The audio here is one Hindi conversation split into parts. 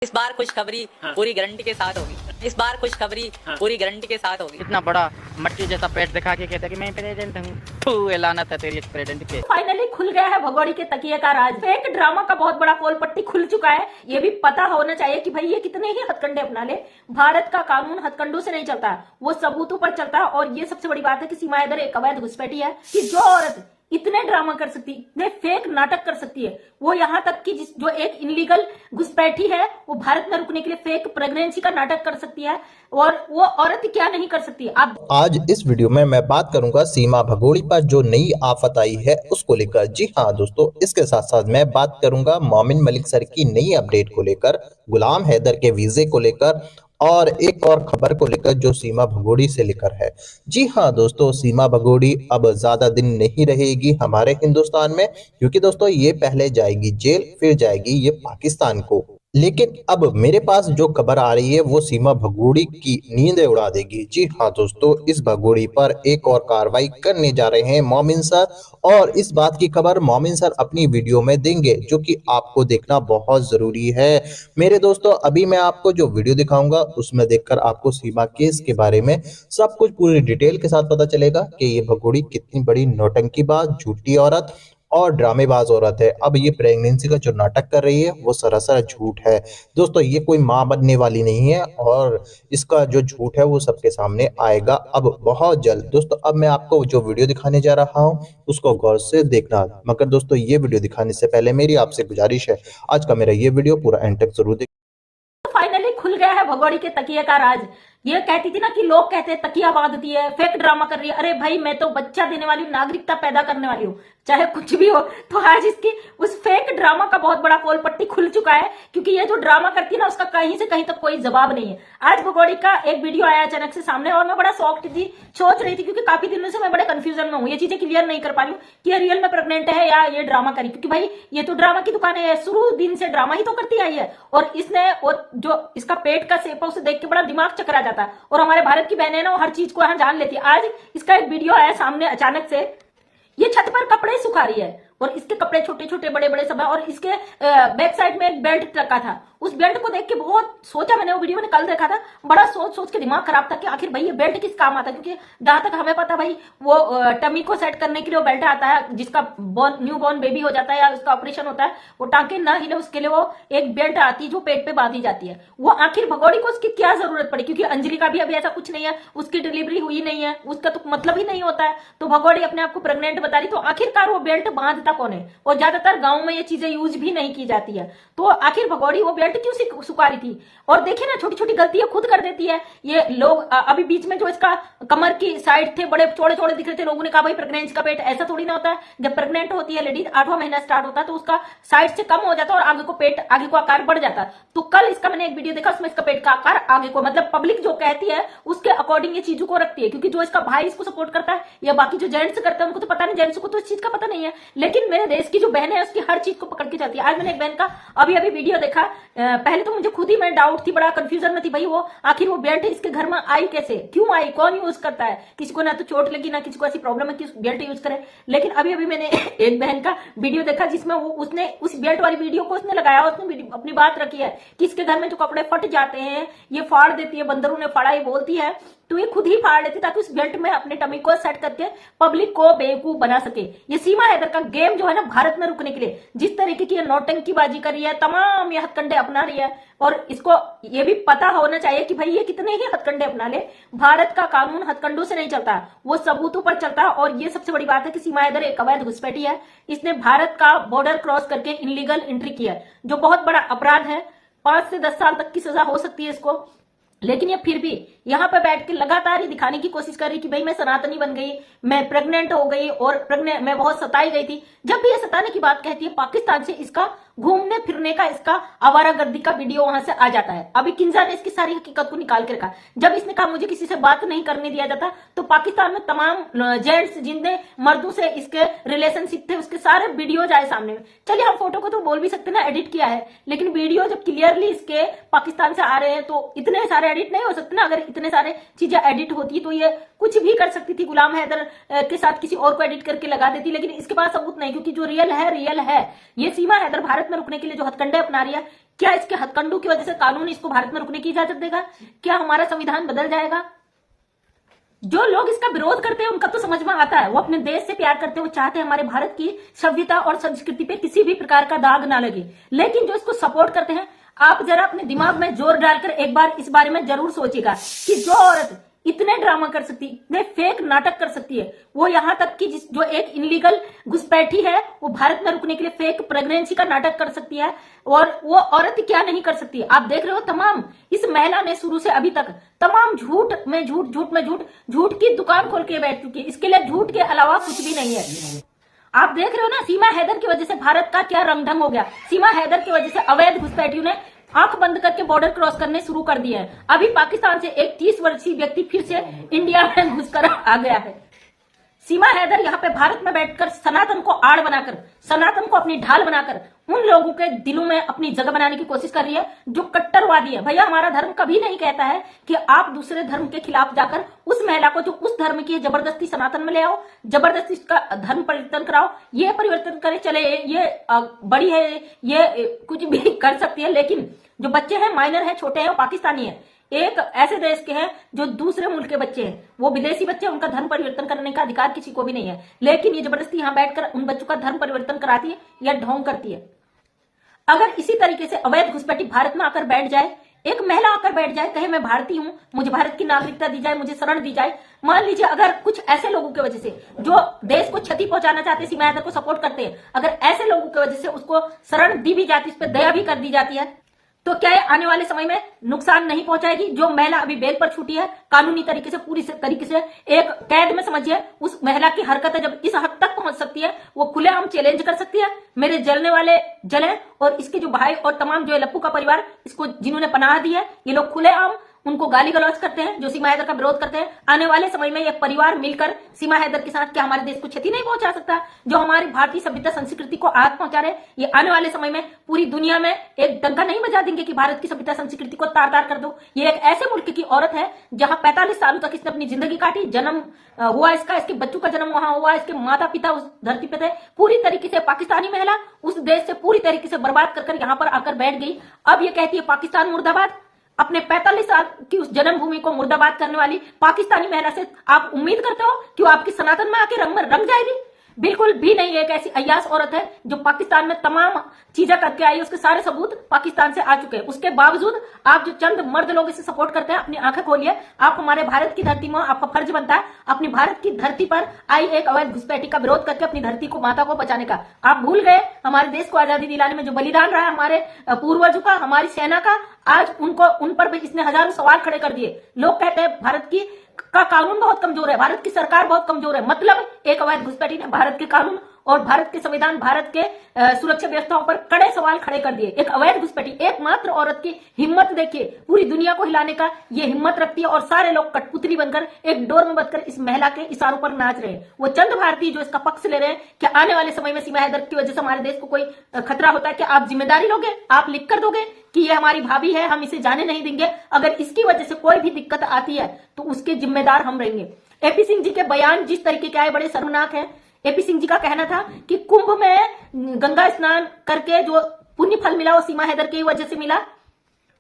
इस बार खुशखबरी पूरी गारंटी के साथ होगी। इस बार खुशखबरी पूरी गारंटी के साथ होगी। इतना बड़ा मट्टी जैसा पेट दिखा के कहता कि मैं प्रेसिडेंट हूँ। फू, ये लानत है तेरी प्रेसिडेंट पे। फाइनली खुल गया है भगोड़ी के तकिए का राज। फेक ड्रामा का बहुत बड़ा पोल पट्टी खुल चुका है। ये भी पता होना चाहिए कि भाई ये कितने ही हथकंडे अपना ले, भारत का कानून हथकंडों से नहीं चलता, वो सबूतों पर चलता है। और ये सबसे बड़ी बात है कि सीमा हैदर एक अवैध घुसपैठी है कि जो औरत इतने ड्रामा कर सकती, इतने फेक नाटक कर सकती है, वो यहाँ तक कि जो एक इनलीगल घुसपैठी है वो भारत में रुकने के लिए फेक प्रेगनेंसी का नाटक कर सकती है, और वो औरत क्या नहीं कर सकती। आप आज इस वीडियो में मैं बात करूंगा सीमा भगोड़ी पर जो नई आफत आई है उसको लेकर। जी हाँ दोस्तों, इसके साथ साथ मैं बात करूंगा मोमिन मलिक सर की नई अपडेट को लेकर, गुलाम हैदर के वीजे को लेकर और एक और खबर को लेकर जो सीमा भगोड़ी से लेकर है। जी हाँ दोस्तों, सीमा भगोड़ी अब ज्यादा दिन नहीं रहेगी हमारे हिंदुस्तान में, क्योंकि दोस्तों ये पहले जाएगी जेल, फिर जाएगी ये पाकिस्तान को। लेकिन अब मेरे पास जो खबर आ रही है वो सीमा भगोड़ी की नींदें उड़ा देगी। जी हाँ दोस्तों, इस भगोड़ी पर एक और कार्रवाई करने जा रहे हैं मोमिन सर, और इस बात की खबर मोमिन सर अपनी वीडियो में देंगे, जो कि आपको देखना बहुत जरूरी है मेरे दोस्तों। अभी मैं आपको जो वीडियो दिखाऊंगा उसमें देखकर आपको सीमा केस के बारे में सब कुछ पूरी डिटेल के साथ पता चलेगा कि ये भगोड़ी कितनी बड़ी नौटंकीबाज, झूठी औरत और ड्रामेबाज औरत है। अब ये प्रेगनेंसी का जो नाटक कर रही है वो सरासर झूठ है दोस्तों। ये कोई मां बनने वाली नहीं है और इसका जो झूठ है वो सबके सामने आएगा अब बहुत जल्द। दोस्तों अब मैं आपको जो वीडियो दिखाने जा रहा हूँ उसको गौर से देखना, मगर दोस्तों ये वीडियो दिखाने से पहले मेरी आपसे गुजारिश है, आज का मेरा ये वीडियो पूरा एंड तक जरूर देखिए। फाइनली खुल गया है भगोड़ी के तकिए का राज। ये कहती थी ना कि लोग कहते हैं तकिया बांधती है, फेक ड्रामा कर रही है। अरे भाई, मैं तो बच्चा देने वाली हूँ, नागरिकता पैदा करने वाली हूँ, चाहे कुछ भी हो। तो आज इसकी उस फेक ड्रामा का बहुत बड़ा पोल पट्टी खुल चुका है, क्योंकि ये जो ड्रामा करती है ना उसका कहीं से कहीं तक कोई जवाब नहीं है। आज भगोड़ी का एक वीडियो आया अचानक से सामने, और मैं बड़ा शॉक्ड थी, सोच रही थी, क्योंकि काफी दिनों से मैं बड़े कंफ्यूजन में हूँ, ये चीजें क्लियर नहीं कर पा रही हूँ कि ये रियल में प्रेग्नेंट है या ये ड्रामा करी। क्योंकि भाई ये तो ड्रामा की दुकान है, शुरू दिन से ड्रामा ही तो करती आई है। और इसने और जो इसका पेट का शेप है उसे देख के बड़ा दिमाग चकरा जाता है, और हमारे भारत की बहनें ना वो हर चीज को यहाँ जान लेती है। आज इसका एक वीडियो आया सामने अचानक से, ये छत पर कपड़े सुखा रही है और इसके कपड़े छोटे छोटे बड़े बड़े सब है, और इसके बैक साइड में एक बेल्ट रखा था। उस बेल्ट को देख के बहुत सोचा, मैंने वो वीडियो मैंने कल देखा था, बड़ा सोच सोच के दिमाग खराब था कि आखिर भाई ये बेल्ट किस काम आता है। क्योंकि जहां तक हमें पता भाई वो टमी को सेट करने के लिए वो बेल्ट आता है, जिसका न्यू बॉर्न बेबी हो जाता है या उसका ऑपरेशन होता है, वो टांके ना हिले उसके लिए वो एक बेल्ट आती है जो पेट पे बांधी जाती है। वो आखिर भगोड़ी को उसकी क्या जरूरत पड़ी, क्योंकि अंजलि का भी अभी ऐसा कुछ नहीं है, उसकी डिलीवरी हुई नहीं है, उसका तो मतलब ही नहीं होता है, तो भगोड़ी अपने आप को प्रेग्नेंट बता रही। तो आखिरकार वो बेल्ट बांधता कौन है, और ज्यादातर गाँव में ये चीजें यूज भी नहीं की जाती है। तो आखिर भगोड़ी वो बेल्ट क्यों सुखा रही थी। और देखिए ना, छोटी छोटी गलतियां खुद कर देती है ये लोग। अभी बीच में जो इसका कमर की साइड थे बड़े चौड़े चौड़े दिख रहे थे, लोगों ने कहा भाई प्रेगनेंसी का पेट ऐसा थोड़ी ना होता है। जब प्रेग्नेंट होती है लेडीज, 8वां महीना स्टार्ट होता है, तो उसका साइड से कम हो जाता है और आगे को पेट, आगे को आकार बढ़ जाता है। तो कल इसका मैंने एक वीडियो देखा, उसमें इसका पेट का आकार आगे को, मतलब पब्लिक जो कहती है उसके अकॉर्डिंग ये चीजों को रखती है। क्योंकि जो इसका भाई इसको सपोर्ट करता है या बाकी जो जेंट्स करते हैं उनको तो पता नहीं, जेंट्स को तो इस चीज का पता नहीं है, लेकिन मेरे देश की जो बहन है उसकी हर चीज को पकड़ के चलती है। आज मैंने एक बहन का अभी अभी वीडियो देखा, पहले तो मुझे खुद ही मैं डाउट थी, बड़ा कंफ्यूजन में थी भाई वो आखिर वो बेल्ट इसके घर में आई कैसे, क्यों आई, कौन यूज करता है, किसी को ना तो चोट लगी ना किसी को ऐसी प्रॉब्लम है कि बेल्ट यूज करे। लेकिन अभी अभी मैंने एक बहन का वीडियो देखा जिसमें वो उसने उस बेल्ट वाली वीडियो को उसने लगाया, उसने अपनी बात रखी है कि इसके घर में जो कपड़े फट जाते हैं ये फाड़ देती है, बंदरों ने फाड़ा, ये बोलती है, तो ये खुद ही फाड़ लेती ताकि उस बेल्ट में अपने टमी को सेट करके पब्लिक को बेवकूफ बना सके। ये सीमा हैदर का गेम जो है ना भारत में रुकने के लिए जिस तरीके की नौटंकीबाजी कर रही है, तमाम ये हथकंडे अपना रही है, और इसको ये भी पता होना चाहिए कि भाई ये कितने ही हथकंडे अपना ले, भारत का कानून हथकंडों से नहीं चलता, वो सबूतों पर चलता है। और ये सबसे बड़ी बात है कि सीमा हैदर एक अवैध घुसपैठी है, इसने भारत का बॉर्डर क्रॉस करके इनलीगल एंट्री किया है, जो बहुत बड़ा अपराध है। 5 से 10 साल तक की सजा हो सकती है इसको। लेकिन ये फिर भी यहाँ पे बैठ के लगातार ही दिखाने की कोशिश कर रही कि भाई मैं सनातनी बन गई, मैं प्रेग्नेंट हो गई, और मैं बहुत सताई गई थी। जब भी ये सताने की बात कहती है, पाकिस्तान से इसका घूमने फिरने का, इसका आवारागर्दी का वीडियो वहां से आ जाता है। अभी किंजा ने इसकी सारी हकीकत को निकाल के रखा। जब इसने कहा मुझे किसी से बात नहीं करने दिया जाता, तो पाकिस्तान में तमाम जेंट्स जिनने मर्दों से इसके रिलेशनशिप थे उसके सारे वीडियोज आए सामने में। चलिए हम फोटो को तो बोल भी सकते ना एडिट किया है, लेकिन वीडियो जब क्लियरली इसके पाकिस्तान से आ रहे हैं तो इतने सारे एडिट नहीं हो सकते ना। अगर इतने सारे चीजें एडिट होती तो ये कुछ भी कर सकती थी, गुलाम हैदर के साथ किसी और को एडिट करके लगा देती, लेकिन इसके पास सबूत नहीं, क्योंकि जो रियल है रियल है। ये सीमा हैदर भारत में रुकने के लिए जो हथकंडे अपना रही है, क्या इसके हथकंडों की वजह से कानून इसको भारत में रुकने की इजाजत देगा? क्या हमारा संविधान बदल जाएगा? जो लोग इसका विरोध करते हैं उनका तो समझ में आता है, वो अपने देश से प्यार करते हैं, वो चाहते हैं हमारे भारत की सभ्यता और संस्कृति पे किसी भी प्रकार का दाग ना लगे। लेकिन जो इसको सपोर्ट करते हैं, आप जरा अपने दिमाग में जोर डालकर एक बार इस बारे में जरूर सोचिएगा कि जो औरत इतने ड्रामा कर सकती, इतने फेक नाटक कर सकती है, वो यहां तक कि जो एक इनलीगल घुसपैठी है वो भारत में रुकने के लिए फेक प्रेगनेंसी का नाटक कर सकती है, और वो औरत क्या नहीं कर सकती है। आप देख रहे हो तमाम, इस महिला ने शुरू से अभी तक तमाम झूठ में झूठ की दुकान खोल के बैठ चुकी है। इसके लिए झूठ के अलावा कुछ भी नहीं है। आप देख रहे हो ना, सीमा हैदर की वजह से भारत का क्या रंगढंग हो गया। सीमा हैदर की वजह से अवैध घुसपैठियों ने आंख बंद करके बॉर्डर क्रॉस करने शुरू कर दिए हैं। अभी पाकिस्तान से एक 30 वर्षीय व्यक्ति फिर से इंडिया में घुसकर आ गया है। सीमा हैदर यहाँ पे भारत में बैठकर सनातन को आड़ बनाकर, सनातन को अपनी ढाल बनाकर उन लोगों के दिलों में अपनी जगह बनाने की कोशिश कर रही है जो कट्टरवादी है। भैया, हमारा धर्म कभी नहीं कहता है कि आप दूसरे धर्म के खिलाफ जाकर उस महिला को जो उस धर्म की जबरदस्ती सनातन में ले आओ, जबरदस्ती इसका धर्म परिवर्तन कराओ। ये परिवर्तन करे चले, ये बड़ी है, ये कुछ भी कर सकती है, लेकिन जो बच्चे हैं, माइनर है, छोटे हैं, वो पाकिस्तानी है, एक ऐसे देश के हैं जो दूसरे मुल्क के बच्चे हैं, वो विदेशी बच्चे, उनका धर्म परिवर्तन करने का अधिकार किसी को भी नहीं है। लेकिन ये जबरदस्ती यहाँ बैठकर उन बच्चों का धर्म परिवर्तन कराती है या ढोंग करती है। अगर इसी तरीके से अवैध घुसपैठी भारत में आकर बैठ जाए, एक महिला आकर बैठ जाए, कहे मैं भारतीय हूं, मुझे भारत की नागरिकता दी जाए, मुझे शरण दी जाए। मान लीजिए अगर कुछ ऐसे लोगों की वजह से जो देश को क्षति पहुंचाना चाहते हैं, सीमा हैदर को सपोर्ट करते हैं, अगर ऐसे लोगों की वजह से उसको शरण दी भी जाती, इस पर दया भी कर दी जाती है, तो क्या आने वाले समय में नुकसान नहीं पहुंचाएगी? जो महिला अभी बेल पर छूटी है, कानूनी तरीके से, पूरी तरीके से एक कैद में समझिए, उस महिला की हरकतें जब इस हद तक पहुंच सकती है, वो खुलेआम चैलेंज कर सकती है, मेरे जलने वाले जले, और इसके जो भाई और तमाम जो लप्पू का परिवार, इसको जिन्होंने पनाह दी है, ये लोग खुलेआम उनको गाली गलौज करते हैं, जो सीमा हैदर का विरोध करते हैं। आने वाले समय में यह परिवार मिलकर सीमा हैदर के साथ क्या हमारे देश को क्षति नहीं पहुंचा सकता? जो हमारी भारतीय सभ्यता संस्कृति को आग पहुंचा रहे, ये आने वाले समय में पूरी दुनिया में एक डंका नहीं बजा देंगे कि भारत की सभ्यता संस्कृति को तार तार कर दो। ये एक ऐसे मुल्क की औरत है जहां 45 सालों तक इसने अपनी जिंदगी काटी, जन्म हुआ इसका, इसके बच्चों का जन्म वहां हुआ, इसके माता पिता उस धरती पे थे। पूरी तरीके से पाकिस्तानी महिला उस देश से पूरी तरीके से बर्बाद कर यहाँ पर आकर बैठ गई। अब ये कहती है पाकिस्तान मुर्दाबाद। अपने 45 साल की उस जन्मभूमि को मुर्दाबाद करने वाली पाकिस्तानी महिला से आप उम्मीद करते हो कि वो आपकी सनातन में आके रंग जाएगी? बिल्कुल भी नहीं। एक ऐसी अय्याश औरत है जो पाकिस्तान में तमाम चीजें करके आई, उसके सारे सबूत पाकिस्तान से आ चुके हैं। उसके बावजूद आप जो चंद मर्द लोग इसे सपोर्ट करते हैं, अपनी आंखें खोलिए। आप हमारे भारत की धरती में, आपका फर्ज बनता है अपनी भारत की धरती पर आई एक अवैध घुसपैठी का विरोध करके अपनी धरती को, माता को बचाने का। आप भूल गए हमारे देश को आजादी दिलाने में जो बलिदान रहा हमारे पूर्वजों का, हमारी सेना का। आज उन पर भी इसने हजारों सवाल खड़े कर दिए। लोग कहते हैं भारत का कानून बहुत कमजोर है, भारत की सरकार बहुत कमजोर है। मतलब एक अवैध घुसपैठी ने भारत के कानून और भारत के संविधान, भारत के सुरक्षा व्यवस्थाओं पर कड़े सवाल खड़े कर दिए। एक अवैध घुसपैठी, एकमात्र औरत की हिम्मत देखिए, पूरी दुनिया को हिलाने का ये हिम्मत रखती है, और सारे लोग कठपुतली बनकर एक डोर में बंधकर इस महिला के इशारों पर नाच रहे हैं। वो चंद भारतीय जो इसका पक्ष ले रहे हैं कि आने वाले समय में सीमा हैदर की वजह से हमारे देश को कोई खतरा होता है, क्या आप जिम्मेदारी लोगे? आप लिख कर दोगे कि ये हमारी भाभी है, हम इसे जाने नहीं देंगे? अगर इसकी वजह से कोई भी दिक्कत आती है तो उसके जिम्मेदार हम रहेंगे। एपी सिंह जी के बयान जिस तरीके के आए, बड़े शर्मनाक है। एपी सिंह जी का कहना था कि कुंभ में गंगा स्नान करके जो पुण्य फल मिला वो सीमा हैदर की वजह से मिला,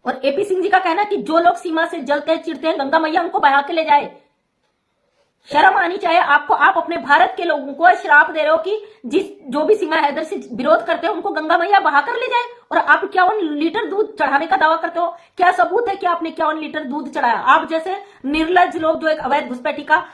और एपी सिंह जी का कहना कि जो लोग सीमा से जलते चिढ़ते हैं, गंगा मैया उनको बहा के ले जाए। शर्म आनी चाहिए आपको। आप अपने भारत के लोगों को श्राप दे रहे हो कि जो भी सीमा हैदर से विरोध करते हैं उनको गंगा मैया बहा कर ले जाए, और आप 51 लीटर दूध चढ़ाने का दावा करते हो। क्या सबूत है कि आपने 51 लीटर दूध चढ़ाया? आप जैसे निर्लज लोग जो एक अवैध घुसपैठी का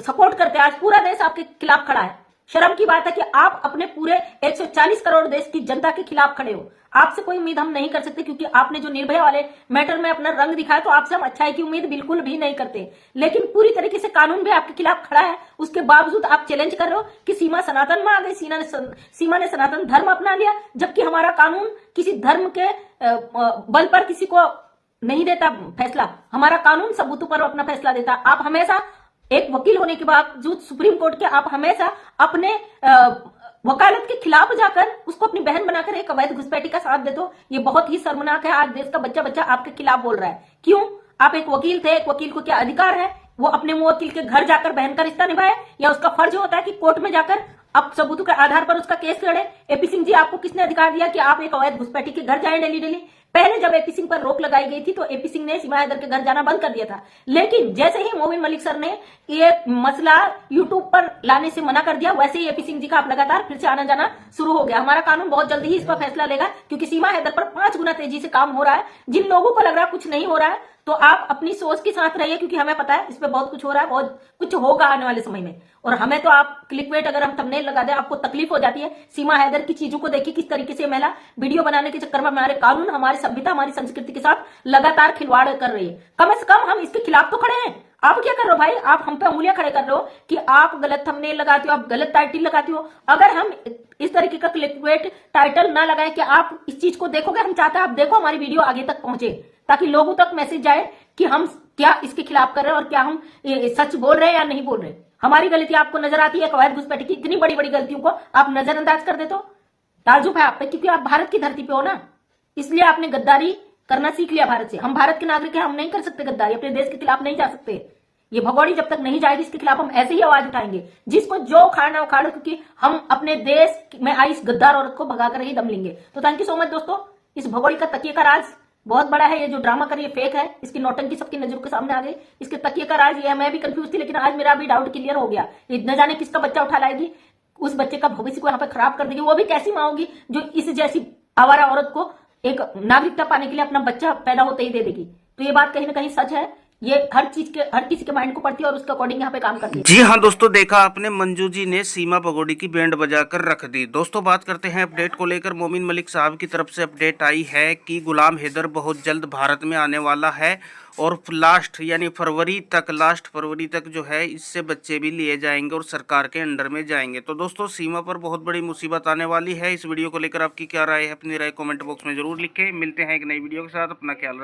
सपोर्ट करते हैं, आज पूरा देश आपके खिलाफ खड़ा है। शर्म की बात है कि आप अपने पूरे 140 करोड़ देश की जनता के खिलाफ खड़े हो। आपसे कोई उम्मीद हम नहीं कर सकते, क्योंकि आपने जो निर्भया वाले मैटर में अपना रंग दिखाया, तो आपसे हम अच्छाई की उम्मीद बिल्कुल भी नहीं करते। लेकिन पूरी तरीके से कानून भी आपके खिलाफ खड़ा है, उसके बावजूद आप चैलेंज कर रहे हो कि सीमा सनातन में आ गई, सीमा ने सनातन धर्म अपना लिया, जबकि हमारा कानून किसी धर्म के बल पर किसी को नहीं देता फैसला। हमारा कानून सबूतों पर अपना फैसला देता। आप हमेशा एक वकील होने के बावजूद सुप्रीम कोर्ट के, आप हमेशा अपने वकालत के खिलाफ जाकर उसको अपनी बहन बनाकर एक अवैध घुसपैठी का साथ देते हो। ये बहुत ही शर्मनाक है। आज देश का बच्चा आपके खिलाफ बोल रहा है। क्यों? आप एक वकील थे, एक वकील को क्या अधिकार है वो अपने वकील के घर जाकर बहन का रिश्ता निभाए, या उसका फर्ज होता है कि कोर्ट में जाकर अब सबूतों के आधार पर उसका केस लड़े? एपी सिंह जी, आपको किसने अधिकार दिया कि आप एक अवैध घुसपैठी के घर जाएं डेली डेली? पहले जब एपी सिंह पर रोक लगाई गई थी तो एपी सिंह ने सीमा हैदर के घर जाना बंद कर दिया था, लेकिन जैसे ही मोमिन मलिक सर ने ये मसला यूट्यूब पर लाने से मना कर दिया, वैसे ही एपी सिंह जी का अब लगातार फिर से आना जाना शुरू हो गया। हमारा कानून बहुत जल्दी ही इस पर फैसला लेगा, क्योंकि सीमा हैदर पर 5 गुना तेजी से काम हो रहा है। जिन लोगों को लग रहा है कुछ नहीं हो रहा है, तो आप अपनी सोच के साथ रहिए, क्योंकि हमें पता है इस पे बहुत कुछ हो रहा है, बहुत कुछ होगा आने वाले समय में। और हमें तो आप क्लिकबेट अगर हम थंबनेल लगा दें आपको तकलीफ हो जाती है। सीमा हैदर की चीजों को देखिए किस तरीके से महिला वीडियो बनाने के चक्कर में हमारे कानून, हमारी सभ्यता, हमारी संस्कृति के साथ लगातार खिलवाड़ कर रही है। कम से कम हम इसके खिलाफ तो खड़े हैं। आप क्या कर रहे हो भाई? आप हम पे उंगलियां खड़े कर रहे हो कि आप गलत थंबनेल लगाते हो, आप गलत टाइटल लगाते हो। अगर हम इस तरीके का क्लिकबेट टाइटल ना लगाए कि आप इस चीज को देखोगे, हम चाहते हैं आप देखो, हमारी वीडियो आगे तक पहुंचे, ताकि लोगों तक मैसेज जाए कि हम क्या इसके खिलाफ कर रहे हैं और क्या हम सच बोल रहे हैं या नहीं बोल रहे। हमारी गलती आपको नजर आती है, कवायद घुसपैठ की इतनी बड़ी बड़ी गलतियों को आप नजरअंदाज कर देते हो। ताज्जुब है आप पे, क्योंकि आप भारत की धरती पे हो ना, इसलिए आपने गद्दारी करना सीख लिया भारत से। हम भारत के नागरिक हैं, हम नहीं कर सकते गद्दारी, अपने देश के खिलाफ नहीं जा सकते। ये भगोड़ी जब तक नहीं जाएगी इसके खिलाफ हम ऐसे ही आवाज उठाएंगे, जिसको जो उखाड़ना उखाड़ो, क्योंकि हम अपने देश में आई इस गद्दार औरत को भगाकर ही दम लेंगे। तो थैंक यू सो मच दोस्तों। इस भगोड़ी का तकिए का राज बहुत बड़ा है। ये जो ड्रामा कर, ये फेक है, इसकी नौटंकी सबकी नजरों के सामने आ गई। इसके तकिए का राज ये, मैं भी कंफ्यूज थी, लेकिन आज मेरा भी डाउट क्लियर हो गया। ये न जाने किसका बच्चा उठा लाएगी, उस बच्चे का भविष्य को यहाँ पे खराब कर देगी। वो भी कैसी माँ होगी जो इस जैसी आवारा औरत को एक नागरिकता पाने के लिए अपना बच्चा पैदा होते ही दे देगी। तो ये बात कहीं ना कहीं सच है। ये हर किसी के माइंड को पड़ती है और उसके अकॉर्डिंग यहाँ पे काम करती है। जी हाँ दोस्तों, देखा आपने, मंजू जी ने सीमा भगोड़ी की बैंड बजाकर रख दी। दोस्तों बात करते हैं अपडेट को लेकर। मोमिन मलिक साहब की तरफ से अपडेट आई है कि गुलाम हैदर बहुत जल्द भारत में आने वाला है और लास्ट फरवरी तक जो है इससे बच्चे भी लिए जाएंगे और सरकार के अंडर में जाएंगे। तो दोस्तों सीमा पर बहुत बड़ी मुसीबत आने वाली है। इस वीडियो को लेकर आपकी क्या राय है? अपनी राय कमेंट बॉक्स में जरूर लिखें। मिलते हैं एक नई वीडियो के साथ, अपना ख्याल रखें।